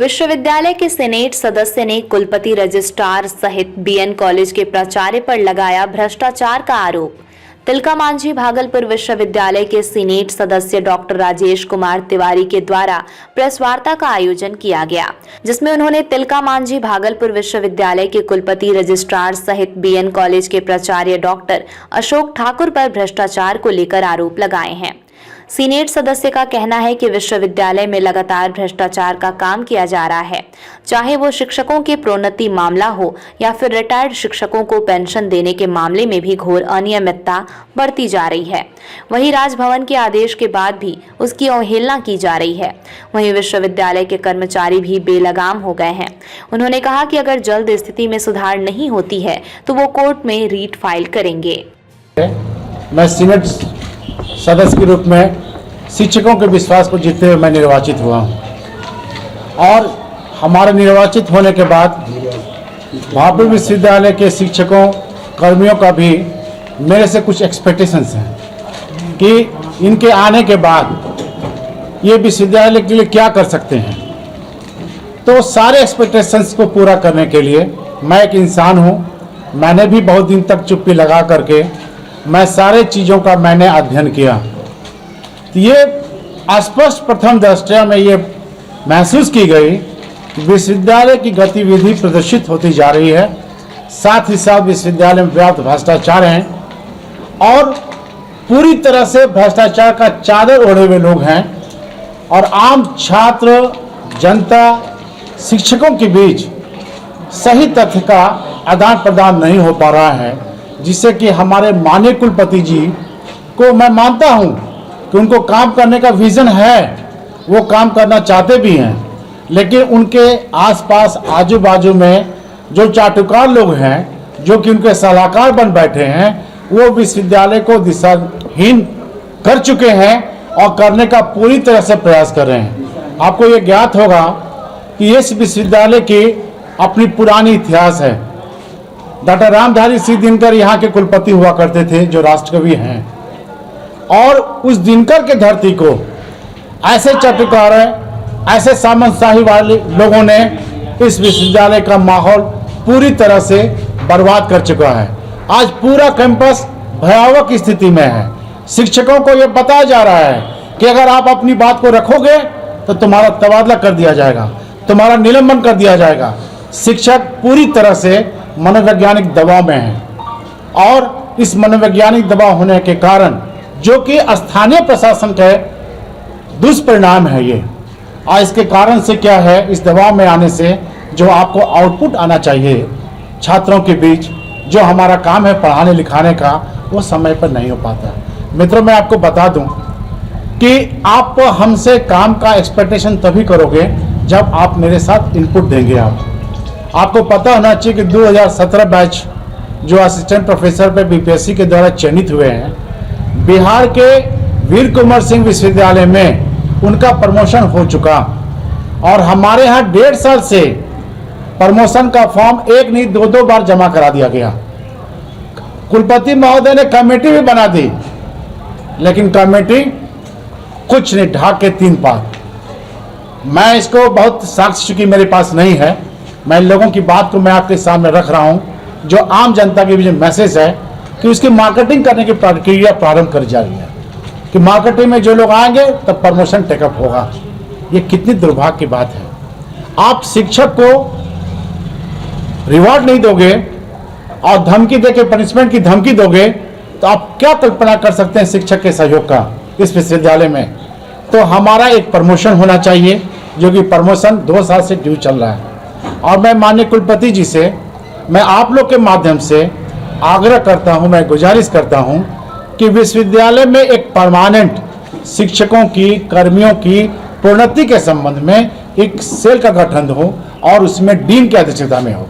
विश्वविद्यालय के सीनेट सदस्य ने कुलपति रजिस्ट्रार सहित बीएन कॉलेज के प्राचार्य पर लगाया भ्रष्टाचार का आरोप। तिलका मांझी भागलपुर विश्वविद्यालय के सीनेट सदस्य डॉक्टर राजेश कुमार तिवारी के द्वारा प्रेस वार्ता का आयोजन किया गया, जिसमें उन्होंने तिलका मांझी भागलपुर विश्वविद्यालय के कुलपति रजिस्ट्रार सहित बीएन कॉलेज के प्राचार्य डॉक्टर अशोक ठाकुर पर भ्रष्टाचार को लेकर आरोप लगाए हैं। सीनेट सदस्य का कहना है कि विश्वविद्यालय में लगातार भ्रष्टाचार का काम किया जा रहा है, चाहे वो शिक्षकों के प्रोन्नति मामला हो या फिर रिटायर्ड शिक्षकों को पेंशन देने के मामले में भी घोर अनियमितता बढ़ती जा रही है। वहीं राजभवन के आदेश के बाद भी उसकी अवहेलना की जा रही है। वहीं विश्वविद्यालय के कर्मचारी भी बेलगाम हो गए हैं। उन्होंने कहा कि अगर जल्द स्थिति में सुधार नहीं होती है तो वो कोर्ट में रीट फाइल करेंगे। मैं सीनेट सदस्य के रूप में शिक्षकों के विश्वास को जीतते हुए मैं निर्वाचित हुआ हूं और हमारे निर्वाचित होने के बाद भागलपुर विश्वविद्यालय के शिक्षकों कर्मियों का भी मेरे से कुछ एक्सपेक्टेशंस हैं कि इनके आने के बाद ये विश्वविद्यालय के लिए क्या कर सकते हैं। तो सारे एक्सपेक्टेशंस को पूरा करने के लिए मैं एक इंसान हूं। मैंने भी बहुत दिन तक चुप्पी लगा करके मैं सारे चीज़ों का मैंने अध्ययन किया। तो ये स्पष्ट प्रथम दृष्टया में ये महसूस की गई कि विश्वविद्यालय की गतिविधि प्रदर्शित होती जा रही है, साथ ही साथ विश्वविद्यालय में व्याप्त भ्रष्टाचार हैं और पूरी तरह से भ्रष्टाचार का चादर ओढ़े हुए लोग हैं और आम छात्र, जनता, शिक्षकों के बीच सही तथ्य का आदान प्रदान नहीं हो पा रहा है, जिससे कि हमारे माननीय कुलपति जी को मैं मानता हूं कि उनको काम करने का विजन है, वो काम करना चाहते भी हैं, लेकिन उनके आसपास आजू बाजू में जो चाटुकार लोग हैं, जो कि उनके सलाहकार बन बैठे हैं, वो विश्वविद्यालय को दिशाहीन कर चुके हैं और करने का पूरी तरह से प्रयास कर रहे हैं। आपको ये ज्ञात होगा कि इस विश्वविद्यालय की अपनी पुरानी इतिहास है। डॉक्टर रामधारी सिंह दिनकर यहाँ के कुलपति हुआ करते थे, जो राष्ट्रकवि हैं, और उस दिनकर के धरती को ऐसे चाटुकार, ऐसे सामंतशाही वाले लोगों ने इस विश्वविद्यालय का माहौल पूरी तरह से बर्बाद कर चुका है। आज पूरा कैंपस भयावह स्थिति में है। शिक्षकों को यह बताया जा रहा है कि अगर आप अपनी बात को रखोगे तो तुम्हारा तबादला कर दिया जाएगा, तुम्हारा निलंबन कर दिया जाएगा। शिक्षक पूरी तरह से मनोवैज्ञानिक दबाव में है और इस मनोवैज्ञानिक दबाव होने के कारण, जो कि स्थानीय प्रशासन के दुष्परिणाम है ये, और इसके कारण से क्या है, इस दबाव में आने से जो आपको आउटपुट आना चाहिए छात्रों के बीच, जो हमारा काम है पढ़ाने लिखाने का, वो समय पर नहीं हो पाता। मित्रों, मैं आपको बता दूं कि आप हमसे काम का एक्सपेक्टेशन तभी करोगे जब आप मेरे साथ इनपुट देंगे। आपको पता होना चाहिए कि 2017 बैच जो असिस्टेंट प्रोफेसर पे बीपीएससी के द्वारा चयनित हुए हैं, बिहार के वीर कुंवर सिंह विश्वविद्यालय में उनका प्रमोशन हो चुका और हमारे यहाँ 1.5 साल से प्रमोशन का फॉर्म एक नहीं 2 बार जमा करा दिया गया। कुलपति महोदय ने कमेटी भी बना दी, लेकिन कमेटी कुछ नहीं, ढाक के 3 पार। मैं इसको बहुत साक्ष्य, चूंकि मेरे पास नहीं है, मैं लोगों की बात को मैं आपके सामने रख रहा हूं, जो आम जनता के बीच मैसेज है कि उसकी मार्केटिंग करने की प्रक्रिया प्रारंभ कर जा रही है कि मार्केटिंग में जो लोग आएंगे तब प्रमोशन टेकअप होगा। ये कितनी दुर्भाग्य की बात है। आप शिक्षक को रिवॉर्ड नहीं दोगे और धमकी देके, पनिशमेंट की धमकी दोगे, तो आप क्या कल्पना कर सकते हैं शिक्षक के सहयोग का इस विश्वविद्यालय में। तो हमारा एक प्रमोशन होना चाहिए, जो कि प्रमोशन 2 साल से ड्यू चल रहा है। और मैं माननीय कुलपति जी से, मैं आप लोग के माध्यम से आग्रह करता हूं, मैं गुजारिश करता हूं कि विश्वविद्यालय में एक परमानेंट शिक्षकों की, कर्मियों की प्रोन्नति के संबंध में एक सेल का गठन हो और उसमें डीन की अध्यक्षता में हो,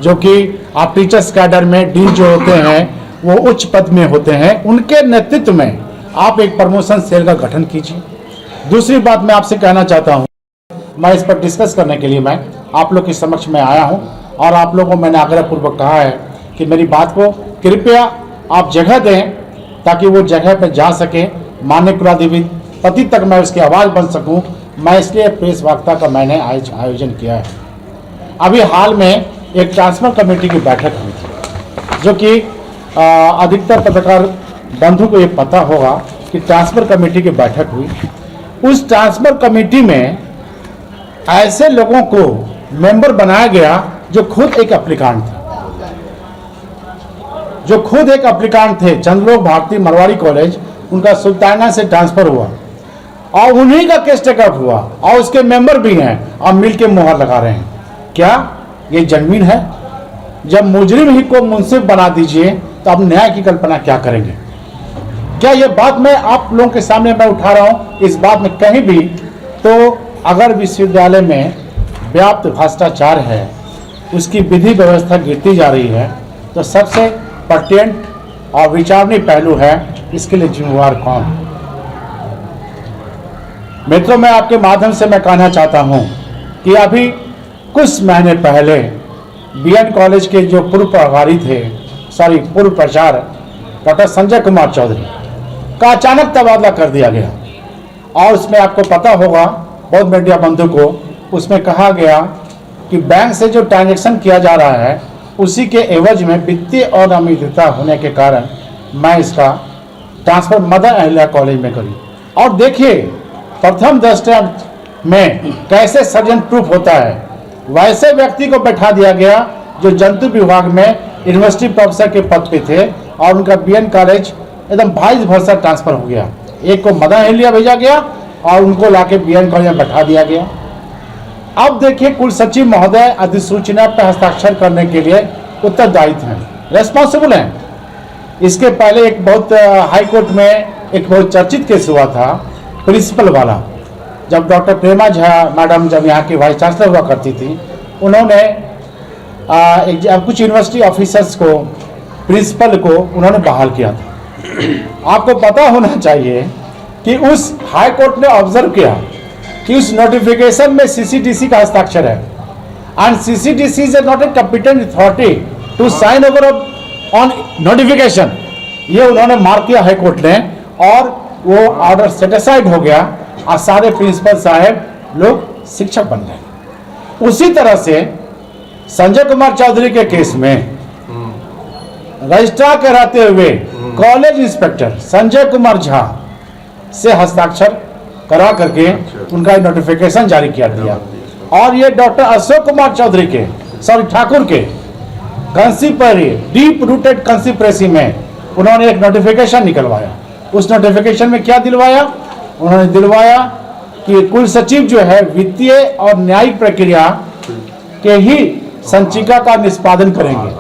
जो कि आप टीचर्स कैडर में डीन जो होते हैं वो उच्च पद में होते हैं, उनके नेतृत्व में आप एक प्रमोशन सेल का गठन कीजिए। दूसरी बात मैं आपसे कहना चाहता हूँ, मैं इस पर डिस्कस करने के लिए मैं आप लोग के समक्ष में आया हूं और आप लोगों को मैंने आग्रहपूर्वक कहा है कि मेरी बात को कृपया आप जगह दें, ताकि वो जगह पर जा सके, माननीय कुलाधिपति तक मैं उसकी आवाज़ बन सकूं, मैं इसलिए प्रेस वार्ता का मैंने आयोजन किया है। अभी हाल में एक ट्रांसफर कमेटी की बैठक हुई थी, जो कि अधिकतर पत्रकार बंधु को ये पता होगा कि ट्रांसफर कमेटी की बैठक हुई। उस ट्रांसफर कमेटी में ऐसे लोगों को मेंबर बनाया गया जो खुद एक एप्लीकांट थे, चंद्रलोक भारती मरवाड़ी कॉलेज, उनका सुल्ताना से ट्रांसफर हुआ और उन्हीं का केस टेकअप हुआ और उसके मेंबर भी हैं और मिल के मुहर लगा रहे हैं। क्या ये जमीन है? जब मुजरिम ही को मुंसिफ बना दीजिए तो अब न्याय की कल्पना क्या करेंगे? क्या ये बात मैं आप लोगों के सामने मैं उठा रहा हूं? इस बात में कहीं भी तो अगर विश्वविद्यालय में व्याप्त भ्रष्टाचार है, उसकी विधि व्यवस्था गिरती जा रही है, तो सबसे पर्टिनेंट और विचारणीय पहलू है, इसके लिए जिम्मेवार कौन? मित्रों, मैं आपके माध्यम से मैं कहना चाहता हूं कि अभी कुछ महीने पहले बीएन कॉलेज के जो पूर्व प्राचार्य डॉक्टर संजय कुमार चौधरी का अचानक तबादला कर दिया गया और उसमें आपको पता होगा, बहुत मीडिया बंधु को, उसमें कहा गया कि बैंक से जो ट्रांजैक्शन किया जा रहा है उसी के एवज में वित्तीय अनियमितता होने के कारण मैं इसका ट्रांसफर मदर अहिल्या कॉलेज में करी। और देखिए, प्रथम दृष्टया में कैसे सर्जन प्रूफ होता है। वैसे व्यक्ति को बैठा दिया गया जो जंतु विभाग में यूनिवर्सिटी प्रोफेसर के पद पे थे और उनका बीएन कॉलेज एकदम वाइस वर्सा ट्रांसफर हो गया। एक को मदर अहिल्या भेजा गया और उनको लाके बीएन कॉलेज में बैठा दिया गया। अब देखिए, कुल सचिव महोदय अधिसूचना पर हस्ताक्षर करने के लिए उत्तरदायित्व हैं, रेस्पॉन्सिबल हैं। इसके पहले एक बहुत हाई कोर्ट में एक बहुत चर्चित केस हुआ था प्रिंसिपल वाला, जब डॉक्टर प्रेमा झा मैडम जब यहाँ की वाइस चांसलर हुआ करती थी, उन्होंने कुछ यूनिवर्सिटी ऑफिसर्स को, प्रिंसिपल को उन्होंने बहाल किया था। आपको पता होना चाहिए कि उस हाई कोर्ट ने ऑब्जर्व किया कि उस नोटिफिकेशन में सीसीडीसी का हस्ताक्षर है and CCDC is not a competent authority to sign over on notification. ये उन्होंने मार्क किया हाई कोर्ट ने और वो ऑर्डर सेटिस्फाइड हो गया और सारे प्रिंसिपल साहब लोग शिक्षक बन गए। उसी तरह से संजय कुमार चौधरी के केस में रजिस्ट्रार के रहते हुए कॉलेज इंस्पेक्टर संजय कुमार झा से हस्ताक्षर करा करके उनका नोटिफिकेशन जारी किया दिया। और ये डॉक्टर अशोक कुमार चौधरी के ठाकुर के कंसिपरी डीप रूटेड कंसिप्रेसी में उन्होंने एक नोटिफिकेशन निकलवाया। उस नोटिफिकेशन में क्या दिलवाया? उन्होंने दिलवाया कि कुल सचिव जो है वित्तीय और न्यायिक प्रक्रिया के ही संचिका का निष्पादन करेंगे,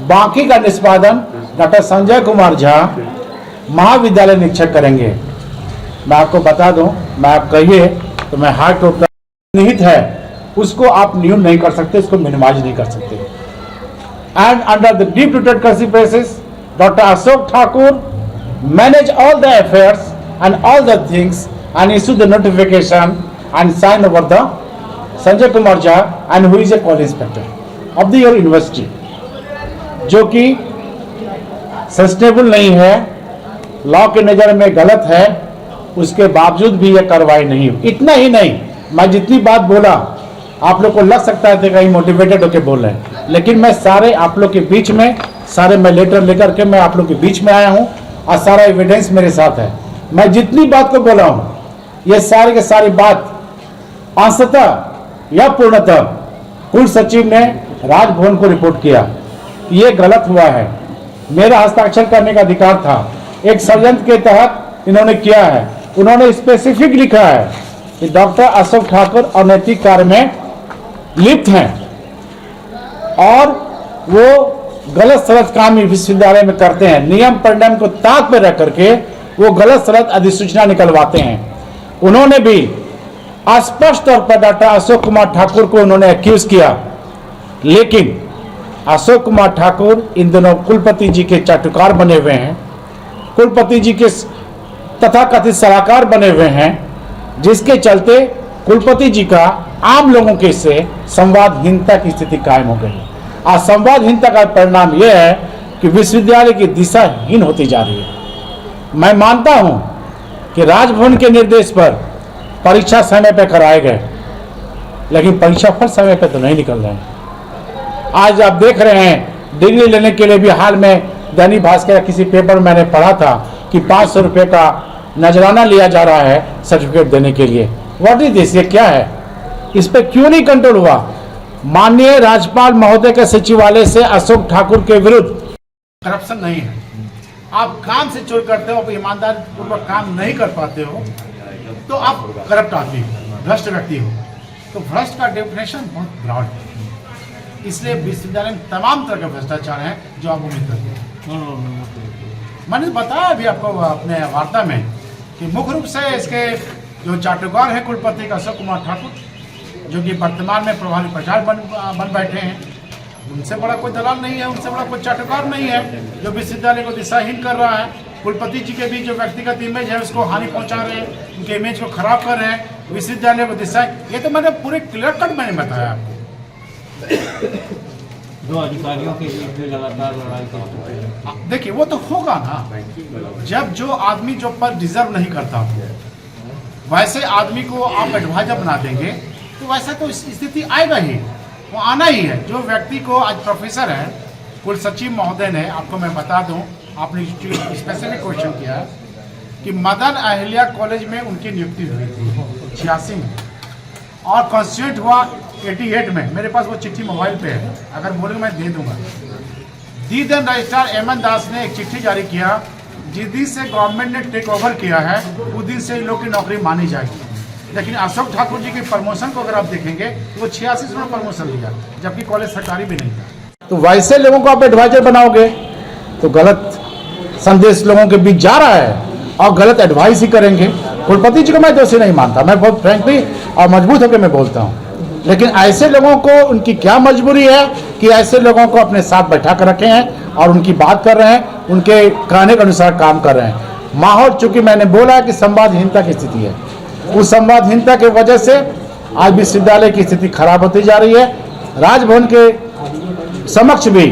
बाकी का निष्पादन डॉक्टर संजय कुमार झा महाविद्यालय निरीक्षक करेंगे। मैं आपको बता दूं, मैं आप कहिए तो मैं हार्ट कोर्ट का निहित है उसको आप न्यून नहीं कर सकते, उसको मिनिमाइज नहीं कर सकते। And under the deep rooted conspiracies doctor Ashok Thakur manage all the affairs and all the things and issue the notification and sign over the Sanjay Kumar Jha and who is a college inspector of the your university, जो कि sustainable नहीं है, law के नज़र में गलत है, उसके बावजूद भी यह कार्रवाई नहीं हुई। इतना ही नहीं, मैं जितनी बात बोला आप लोग को लग सकता है कहीं मोटिवेटेड होकर बोल रहे हैं, लेकिन मैं सारे आप लोग के बीच में सारे मैं लेटर लेकर के मैं आप लोग के बीच में आया हूँ और सारा एविडेंस मेरे साथ है। मैं जितनी बात को बोला हूं ये सारी की सारी बात अंशतः या पूर्णतः कुल सचिव ने राजभवन को रिपोर्ट किया कि ये गलत हुआ है, मेरा हस्ताक्षर करने का अधिकार था, एक षड्यंत्र के तहत इन्होंने किया है। उन्होंने स्पेसिफिक लिखा है कि डॉक्टर अशोक ठाकुर अनैतिक कार्य में लिप्त हैं और वो गलत सलत काम विश्वविद्यालय में करते हैं, नियम परिणाम को ताक पर रख करके वो गलत सलत अधिसूचना निकलवाते हैं। उन्होंने भी स्पष्ट तौर पर डॉक्टर अशोक कुमार ठाकुर को उन्होंने एक्यूज किया, लेकिन अशोक कुमार ठाकुर इन दोनों कुलपति जी के चाटुकार बने हुए हैं, कुलपति जी के तथाकथित सलाहकार बने हुए हैं, जिसके चलते कुलपति जी का आम लोगों के से संवादहीनता की स्थिति कायम हो गई। आज संवादहीनता का परिणाम यह है कि विश्वविद्यालय की दिशाहीन होती जा रही है। मैं मानता हूं कि राजभवन के निर्देश पर परीक्षा समय पे कराए गए, लेकिन परीक्षा फल समय पे तो नहीं निकल रहे हैं। आज आप देख रहे हैं डिग्री लेने के लिए भी हाल में दैनिक भास्कर या किसी पेपर में मैंने पढ़ा था कि 500 रुपये का नजराना लिया जा रहा है सर्टिफिकेट देने के लिए। व्हाट इज दिस, ये क्या है? इस पर क्यों नहीं कंट्रोल हुआ? माननीय राज्यपाल महोदय के सचिवालय से अशोक ठाकुर के विरुद्ध करप्शन नहीं है। आप काम से चोरी करते हो, आप ईमानदारी पूर्वक काम नहीं कर पाते हो तो आप करप्ट आदमी हो, भ्रष्ट व्यक्ति हो। तो भ्रष्ट का डेफिनेशन बहुत ब्रॉड है, इसलिए विश्वविद्यालय में तमाम तरह के भ्रष्टाचार हैं जो आप उम्मीद करते हैं। मैंने बताया अभी आपको अपने वार्ता में कि मुख्य रूप से इसके जो चाटुकार हैं कुलपति अशोक कुमार ठाकुर, जो कि वर्तमान में प्रभारी प्राचार्य बन बैठे हैं, उनसे बड़ा कोई दलाल नहीं है, उनसे बड़ा कोई चाटुकार नहीं है जो विश्वविद्यालय को दिशाहीन कर रहा है। कुलपति जी के भी जो व्यक्तिगत इमेज है उसको हानि पहुंचा रहे हैं, उनके इमेज को खराब कर रहे हैं, विश्वविद्यालय को दिशा, ये तो मैंने पूरे क्लियर कट मैंने बताया आपको। दो अधिकारियों के बीच में लगातार लड़ाई करते, देखिए वो तो होगा ना, जब जो आदमी जो पर डिजर्व नहीं करता वैसे आदमी को आप एडवाइजर बना देंगे तो वैसा तो स्थिति आएगा ही, वो आना ही है। जो व्यक्ति को आज प्रोफेसर है, कुल सचिव महोदय ने, आपको मैं बता दूं, आपने स्पेसिफिक क्वेश्चन किया है कि मदन अहिल्या कॉलेज में उनकी नियुक्ति हुई थी 86 में और कॉन्स्टिट्यूट हुआ 88 में। मेरे पास वो चिट्ठी मोबाइल पे है, अगर बोलेंगे मैं दे दूंगा। दीदन रजिस्ट्रार एमएन दास ने एक चिट्ठी जारी किया, जिस दिन से गवर्नमेंट ने टेक ओवर किया है उस दिन से इन लोग की नौकरी मानी जाएगी। लेकिन अशोक ठाकुर जी के प्रमोशन को अगर आप देखेंगे तो वो 86 में प्रमोशन लिया, जबकि कॉलेज सरकारी भी नहीं था। तो वैसे लोगों को आप एडवाइजर बनाओगे तो गलत संदेश लोगों के बीच जा रहा है और गलत एडवाइस ही करेंगे। कुलपति जी को मैं दोषी नहीं मानता, मैं बहुत फ्रैंकली और मजबूत होकर मैं बोलता हूँ, लेकिन ऐसे लोगों को उनकी क्या मजबूरी है कि ऐसे लोगों को अपने साथ बैठा कर रखे हैं और उनकी बात कर रहे हैं, उनके कहने के अनुसार काम कर रहे हैं। माहौल, चूंकि मैंने बोला कि संवादहीनता की स्थिति है, उस संवादहीनता की वजह से आज विश्वविद्यालय की स्थिति खराब होती जा रही है। राजभवन के समक्ष भी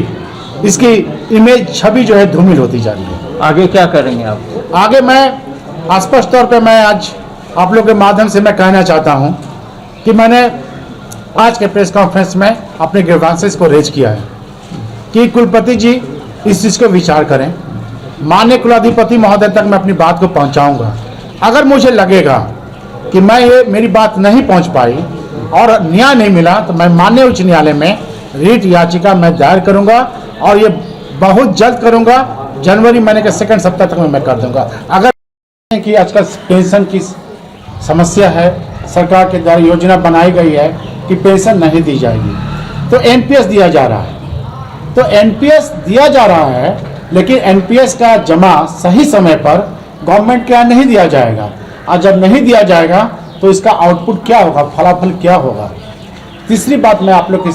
इसकी इमेज, छवि जो है धूमिल होती जा रही है। आगे क्या करेंगे आप? आगे मैं स्पष्ट तौर पे मैं आज आप लोगों के माध्यम से मैं कहना चाहता हूं कि मैंने आज के प्रेस कॉन्फ्रेंस में अपने ग्रीवांसेस को रेज किया है कि कुलपति जी इस चीज़ को विचार करें। माननीय कुलाधिपति महोदय तक मैं अपनी बात को पहुंचाऊंगा। अगर मुझे लगेगा कि मैं ये मेरी बात नहीं पहुंच पाई और न्याय नहीं मिला तो मैं माननीय उच्च न्यायालय में रीट याचिका मैं दायर करूंगा और ये बहुत जल्द करूंगा। जनवरी महीने के सेकंड सप्ताह तक मैं कर दूंगा। अगर कि आजकल पेंशन की समस्या है, सरकार के द्वारा योजना बनाई गई है कि पेंशन नहीं दी जाएगी, तो एनपीएस दिया जा रहा है। तो एनपीएस दिया जा रहा है, लेकिन एनपीएस का जमा सही समय पर गवर्नमेंट के यहाँ नहीं दिया जाएगा, और जब नहीं दिया जाएगा तो इसका आउटपुट क्या होगा, फलाफल क्या होगा। तीसरी बात मैं आप लोग के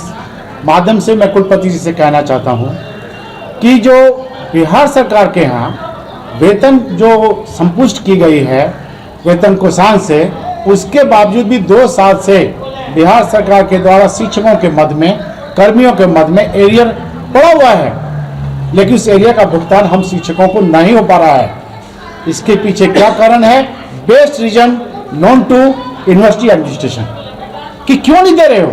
माध्यम से मैं कुलपति जी से कहना चाहता हूँ कि जो बिहार सरकार के यहाँ वेतन जो संपुष्ट की गई है वेतन कोषांग से, उसके बावजूद भी 2 साल से बिहार सरकार के द्वारा शिक्षकों के मद में, कर्मियों के मद में एरियर पड़ा हुआ है, लेकिन उस एरिया का भुगतान हम शिक्षकों को नहीं हो पा रहा है। इसके पीछे क्या कारण है? Best reason known to university administration कि क्यों नहीं दे रहे हो।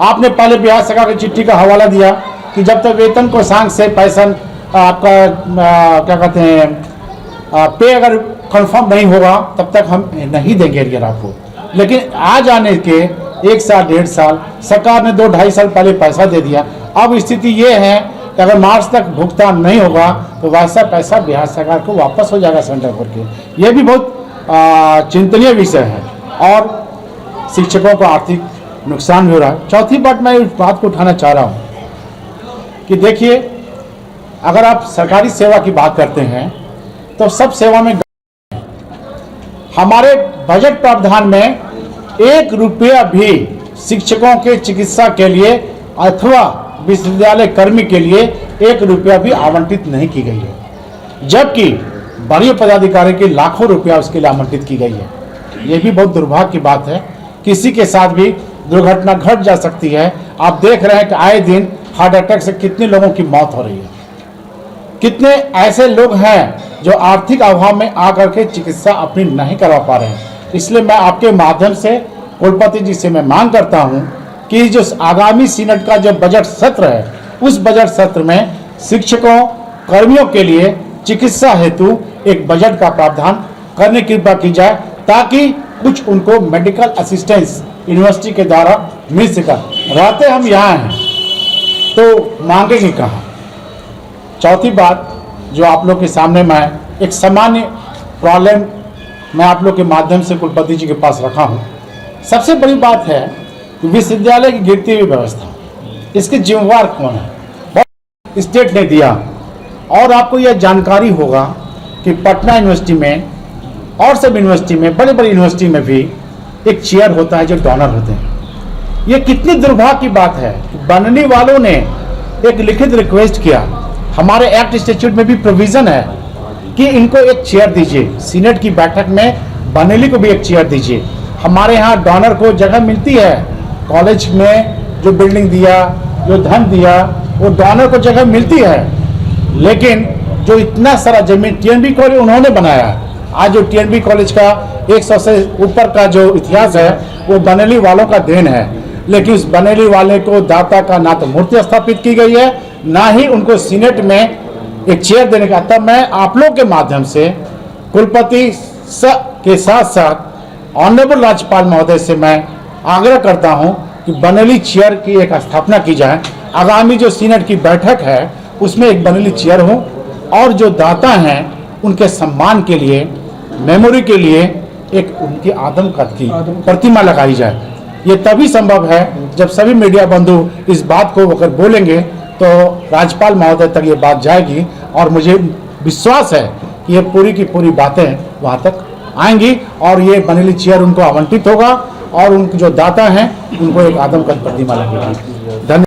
आपने पहले बिहार सरकार की चिट्ठी का हवाला दिया कि जब तक वेतन कोषांग से पैसा आपका क्या कहते हैं पे अगर कंफर्म नहीं होगा तब तक हम नहीं देंगे एरियर आपको। लेकिन आज आने के 1 साल 1.5 साल सरकार ने 2-2.5 साल पहले पैसा दे दिया। अब स्थिति ये है कि अगर मार्च तक भुगतान नहीं होगा तो वैसा पैसा बिहार सरकार को वापस हो जाएगा सेंटर करके। ये भी बहुत चिंतनीय विषय है और शिक्षकों को आर्थिक नुकसान भी हो रहा है। चौथी बात मैं इस बात को उठाना चाह रहा हूँ कि देखिए, अगर आप सरकारी सेवा की बात करते हैं तो सब सेवा में हमारे बजट प्रावधान में 1 रुपया भी शिक्षकों के चिकित्सा के लिए अथवा विश्वविद्यालय कर्मी के लिए 1 रुपया भी आवंटित नहीं की गई है, जबकि वरीय पदाधिकारी के लाखों रुपया उसके लिए आवंटित की गई है। ये भी बहुत दुर्भाग्य की बात है। किसी के साथ भी दुर्घटना घट जा सकती है। आप देख रहे हैं कि आए दिन हार्ट अटैक से कितने लोगों की मौत हो रही है। कितने ऐसे लोग हैं जो आर्थिक अभाव में आकर के चिकित्सा अपनी नहीं करवा पा रहे हैं। इसलिए मैं आपके माध्यम से कुलपति जी से मैं मांग करता हूं कि जो आगामी सीनेट का जो बजट सत्र है, उस बजट सत्र में शिक्षकों कर्मियों के लिए चिकित्सा हेतु एक बजट का प्रावधान करने की कृपा की जाए, ताकि कुछ उनको मेडिकल असिस्टेंस यूनिवर्सिटी के द्वारा मिल सका। रहते हम यहाँ हैं तो मांगेंगे कहाँ। चौथी बात जो आप लोग के सामने मैं एक सामान्य प्रॉब्लम मैं आप लोग के माध्यम से कुलपति जी के पास रखा हूँ। सबसे बड़ी बात है कि विश्वविद्यालय की गिरती हुई व्यवस्था, इसके जिम्मेवार कौन है? बहुत स्टेट ने दिया। और आपको यह जानकारी होगा कि पटना यूनिवर्सिटी में और सब यूनिवर्सिटी में, बड़े बड़े यूनिवर्सिटी में भी एक चेयर होता है जो डोनर होते हैं। ये कितनी दुर्भाग्य की बात है कि बनने वालों ने एक लिखित रिक्वेस्ट किया। हमारे एक्ट स्टैट्यूट में भी प्रोविजन है कि इनको एक चेयर दीजिए, सीनेट की बैठक में बनेली को भी एक चेयर दीजिए। हमारे यहाँ डोनर को जगह मिलती है, कॉलेज में जो बिल्डिंग दिया, जो धन दिया, वो डोनर को जगह मिलती है। लेकिन जो इतना सारा जमीन टीएनबी कॉलेज उन्होंने बनाया, आज जो टीएनबी कॉलेज का 100 से ऊपर का जो इतिहास है वो बनेली वालों का देन है। लेकिन उस बनेली वाले को दाता का ना तो मूर्ति स्थापित की गई है, ना ही उनको सीनेट में एक चेयर देने का। तब मैं आप लोग के माध्यम से कुलपति के साथ साथ ऑनरेबल राज्यपाल महोदय से मैं आग्रह करता हूं कि बनेली चेयर की एक स्थापना की जाए। आगामी जो सीनेट की बैठक है उसमें एक बनेली चेयर हो, और जो दाता हैं उनके सम्मान के लिए, मेमोरी के लिए एक उनकी आदमकद की प्रतिमा लगाई जाए। ये तभी संभव है जब सभी मीडिया बंधु इस बात को अगर बोलेंगे तो राज्यपाल महोदय तक ये बात जाएगी, और मुझे विश्वास है कि ये पूरी की पूरी बातें वहाँ तक आएंगी और ये बनेली चेयर उनको आवंटित होगा और उनके जो दाता हैं उनको एक आदमकद प्रतिमा लगेगी। धन्यवाद।